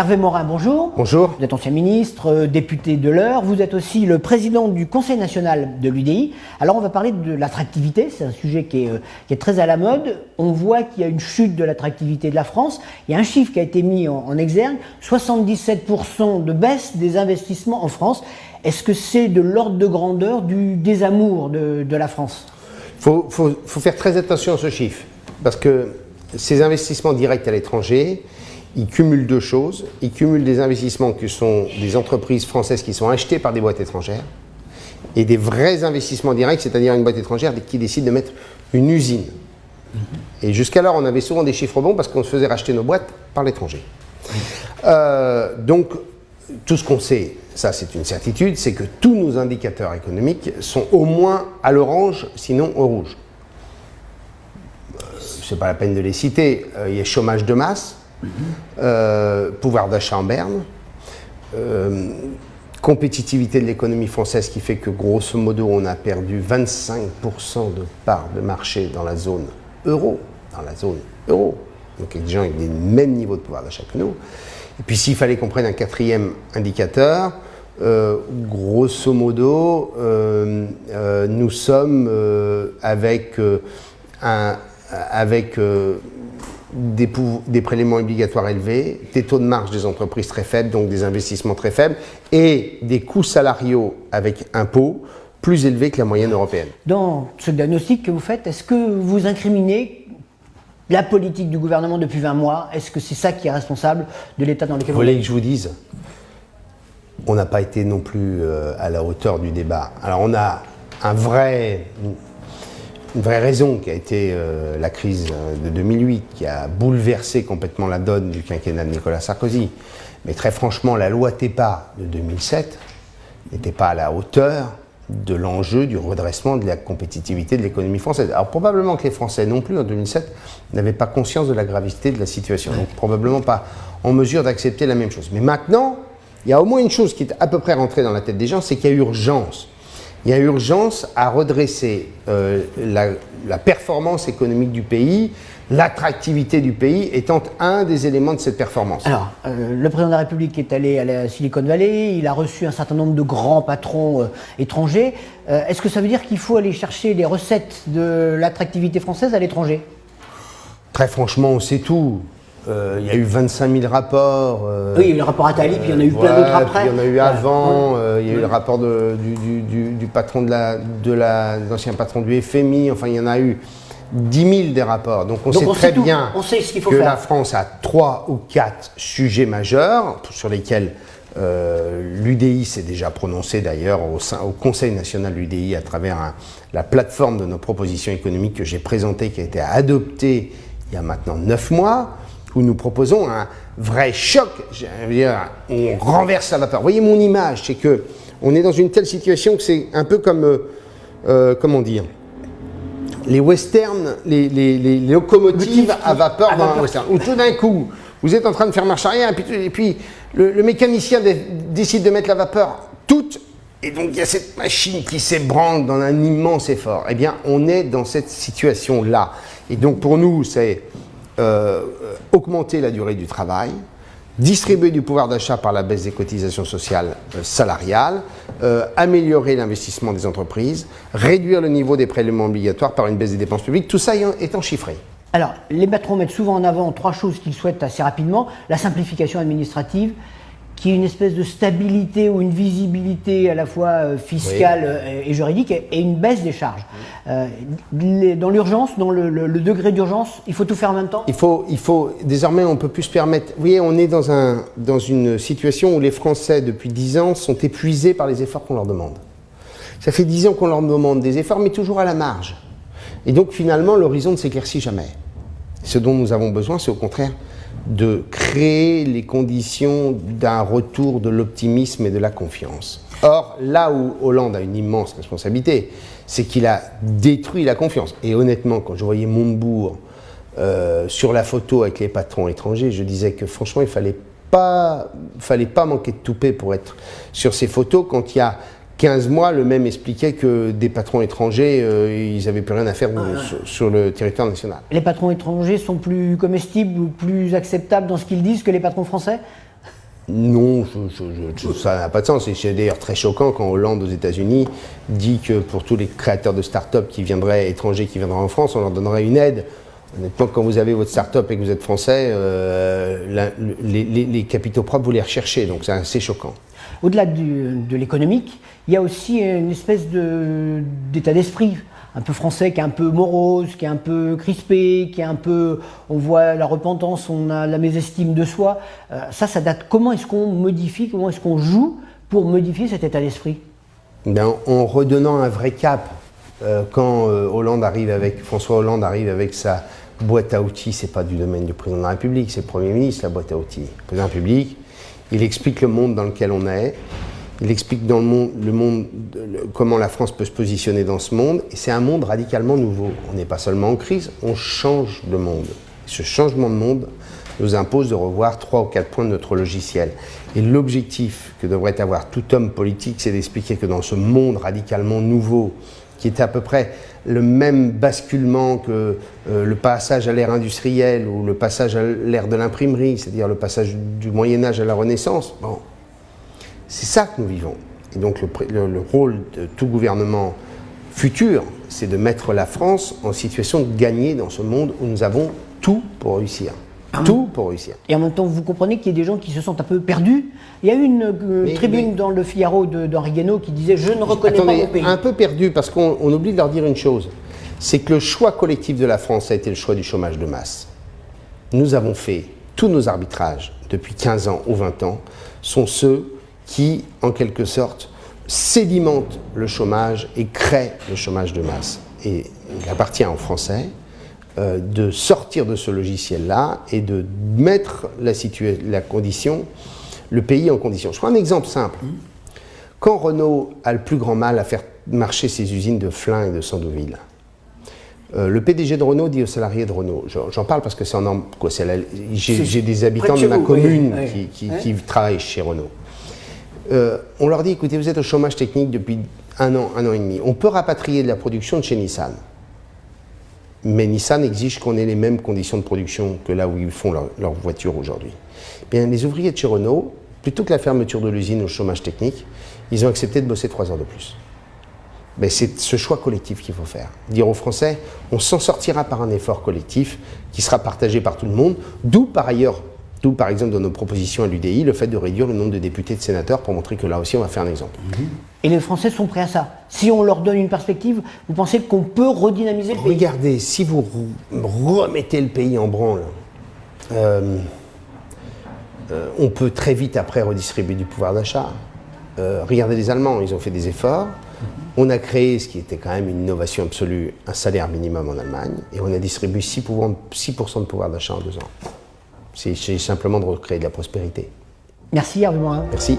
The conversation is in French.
Hervé Morin, bonjour. Bonjour. Vous êtes ancien ministre, député de l'Eure. Vous êtes aussi le président du Conseil national de l'UDI. Alors on va parler de l'attractivité, c'est un sujet qui est très à la mode. On voit qu'il y a une chute de l'attractivité de la France. Il y a un chiffre qui a été mis en exergue, 77% de baisse des investissements en France. Est-ce que c'est de l'ordre de grandeur du désamour de la France ? Faut faire très attention à ce chiffre, parce que ces investissements directs à l'étranger, ils cumulent deux choses. Ils cumulent des investissements qui sont des entreprises françaises qui sont achetées par des boîtes étrangères et des vrais investissements directs, c'est-à-dire une boîte étrangère qui décide de mettre une usine. Et jusqu'alors, on avait souvent des chiffres bons parce qu'on se faisait racheter nos boîtes par l'étranger. Donc, tout ce qu'on sait, ça c'est une certitude, c'est que tous nos indicateurs économiques sont au moins à l'orange, sinon au rouge. C'est pas la peine de les citer. Il y a chômage de masse, pouvoir d'achat en berne, compétitivité de l'économie française qui fait que grosso modo on a perdu 25% de part de marché dans la zone euro. Donc il y a des gens avec des mêmes niveaux de pouvoir d'achat que nous. Et puis s'il fallait qu'on prenne un quatrième indicateur, grosso modo, nous sommes avec des prélèvements obligatoires élevés, des taux de marge des entreprises très faibles, donc des investissements très faibles, et des coûts salariaux avec impôts plus élevés que la moyenne européenne. Dans ce diagnostic que vous faites, est-ce que vous incriminez la politique du gouvernement depuis 20 mois? Est-ce que c'est ça qui est responsable de l'état dans lequel Vous voulez que je vous dise? On n'a pas été non plus à la hauteur du débat. Alors on a une vraie raison qui a été la crise de 2008, qui a bouleversé complètement la donne du quinquennat de Nicolas Sarkozy. Mais très franchement, la loi TEPA de 2007 n'était pas à la hauteur de l'enjeu du redressement de la compétitivité de l'économie française. Alors probablement que les Français non plus en 2007 n'avaient pas conscience de la gravité de la situation, donc probablement pas en mesure d'accepter la même chose. Mais maintenant, il y a au moins une chose qui est à peu près rentrée dans la tête des gens, c'est qu'il y a urgence. Il y a urgence à redresser la performance économique du pays, l'attractivité du pays étant un des éléments de cette performance. Alors, le président de la République est allé à la Silicon Valley, il a reçu un certain nombre de grands patrons étrangers. Est-ce que ça veut dire qu'il faut aller chercher les recettes de l'attractivité française à l'étranger? Très franchement, on sait tout. Il y a eu 25 000 rapports. Oui, il y a eu le rapport Attali, puis il y en a eu plein d'autres après. Puis il y en a eu avant, il y a eu le rapport du patron l'ancien patron du FMI, enfin il y en a eu 10 000 des rapports. Donc on sait très bien que la France a 3 ou 4 sujets majeurs sur lesquels l'UDI s'est déjà prononcé d'ailleurs au Conseil national de l'UDI à travers la plateforme de nos propositions économiques que j'ai présentée, qui a été adoptée il y a maintenant 9 mois. Où nous proposons un vrai choc, on renverse la vapeur. Vous voyez mon image, c'est que on est dans une telle situation que c'est un peu comme, comment dire, les westerns, les locomotives à vapeur dans un western. Où tout d'un coup, vous êtes en train de faire marche arrière et puis le mécanicien décide de mettre la vapeur toute, et donc il y a cette machine qui s'ébranle dans un immense effort. Eh bien, on est dans cette situation-là. Et donc pour nous, c'est augmenter la durée du travail, distribuer du pouvoir d'achat par la baisse des cotisations sociales salariales, améliorer l'investissement des entreprises, réduire le niveau des prélèvements obligatoires par une baisse des dépenses publiques, tout ça étant chiffré. Alors, les patrons mettent souvent en avant 3 choses qu'ils souhaitent assez rapidement. La simplification administrative, qui est une espèce de stabilité ou une visibilité à la fois fiscale et juridique, et une baisse des charges. Dans l'urgence, dans le degré d'urgence, il faut tout faire en même temps. Désormais, on ne peut plus se permettre. Vous voyez, on est dans une situation où les Français, depuis 10 ans, sont épuisés par les efforts qu'on leur demande. Ça fait 10 ans qu'on leur demande des efforts, mais toujours à la marge. Et donc, finalement, l'horizon ne s'éclaircit jamais. Ce dont nous avons besoin, c'est au contraire de créer les conditions d'un retour de l'optimisme et de la confiance. Or, là où Hollande a une immense responsabilité, c'est qu'il a détruit la confiance. Et honnêtement, quand je voyais Montebourg sur la photo avec les patrons étrangers, je disais que franchement, il fallait pas manquer de toupet pour être sur ces photos. Quand il y a 15 mois, le même expliquait que des patrons étrangers, ils n'avaient plus rien à faire sur le territoire national. Les patrons étrangers sont plus comestibles ou plus acceptables dans ce qu'ils disent que les patrons français ? Non, ça n'a pas de sens. Et c'est d'ailleurs très choquant quand Hollande aux États-Unis dit que pour tous les créateurs de start-up étrangers qui viendraient en France, on leur donnerait une aide. Honnêtement, quand vous avez votre start-up et que vous êtes français, les capitaux propres, vous les recherchez. Donc c'est assez choquant. Au-delà de l'économique, il y a aussi une espèce d'état d'esprit un peu français, qui est un peu morose, qui est un peu crispé, qui est un peu, on voit la repentance, on a la mésestime de soi. Ça date. Comment est-ce qu'on modifie, comment est-ce qu'on joue pour modifier cet état d'esprit? En redonnant un vrai cap. Quand François Hollande arrive avec sa boîte à outils, c'est pas du domaine du président de la République, c'est le Premier ministre, la boîte à outils. Le président de la République, il explique le monde dans lequel on est. Il explique dans le monde comment la France peut se positionner dans ce monde. Et c'est un monde radicalement nouveau. On n'est pas seulement en crise, on change de monde. Ce changement de monde nous impose de revoir 3 ou 4 points de notre logiciel. Et l'objectif que devrait avoir tout homme politique, c'est d'expliquer que dans ce monde radicalement nouveau, qui était à peu près le même basculement que le passage à l'ère industrielle ou le passage à l'ère de l'imprimerie, c'est-à-dire le passage du Moyen-Âge à la Renaissance, bon. C'est ça que nous vivons. Et donc le rôle de tout gouvernement futur, c'est de mettre la France en situation de gagner dans ce monde où nous avons tout pour réussir. Tout pour réussir. Et en même temps, vous comprenez qu'il y a des gens qui se sentent un peu perdus. Il y a eu une tribune dans le Figaro d'Henri Guénaud qui disait « Je ne reconnais pas mon pays ». Un peu perdu, parce qu'on oublie de leur dire une chose. C'est que le choix collectif de la France a été le choix du chômage de masse. Nous avons fait tous nos arbitrages depuis 15 ans ou 20 ans sont ceux qui, en quelque sorte, sédimentent le chômage et créent le chômage de masse. Et il appartient aux Français de sortir de ce logiciel-là et de mettre le pays en condition. Je prends un exemple simple. Quand Renault a le plus grand mal à faire marcher ses usines de Flins et de Sandouville, le PDG de Renault dit aux salariés de Renault, j'en parle parce que j'ai des habitants de ma commune qui travaillent chez Renault. On leur dit, écoutez, vous êtes au chômage technique depuis un an et demi. On peut rapatrier de la production de chez Nissan. Mais Nissan exige qu'on ait les mêmes conditions de production que là où ils font leur voiture aujourd'hui. Bien, les ouvriers de chez Renault, plutôt que la fermeture de l'usine au chômage technique, ils ont accepté de bosser 3 heures de plus. Ben, c'est ce choix collectif qu'il faut faire. Dire aux Français, on s'en sortira par un effort collectif qui sera partagé par tout le monde, d'où par exemple dans nos propositions à l'UDI, le fait de réduire le nombre de députés et de sénateurs pour montrer que là aussi on va faire un exemple. Et les Français sont prêts à ça. Si on leur donne une perspective, vous pensez qu'on peut redynamiser le pays? Regardez, si vous remettez le pays en branle, on peut très vite après redistribuer du pouvoir d'achat. Regardez les Allemands, ils ont fait des efforts. On a créé, ce qui était quand même une innovation absolue, un salaire minimum en Allemagne, et on a distribué 6% de pouvoir d'achat en 2 ans. C'est simplement de recréer de la prospérité. Merci Hervé Morin. Merci.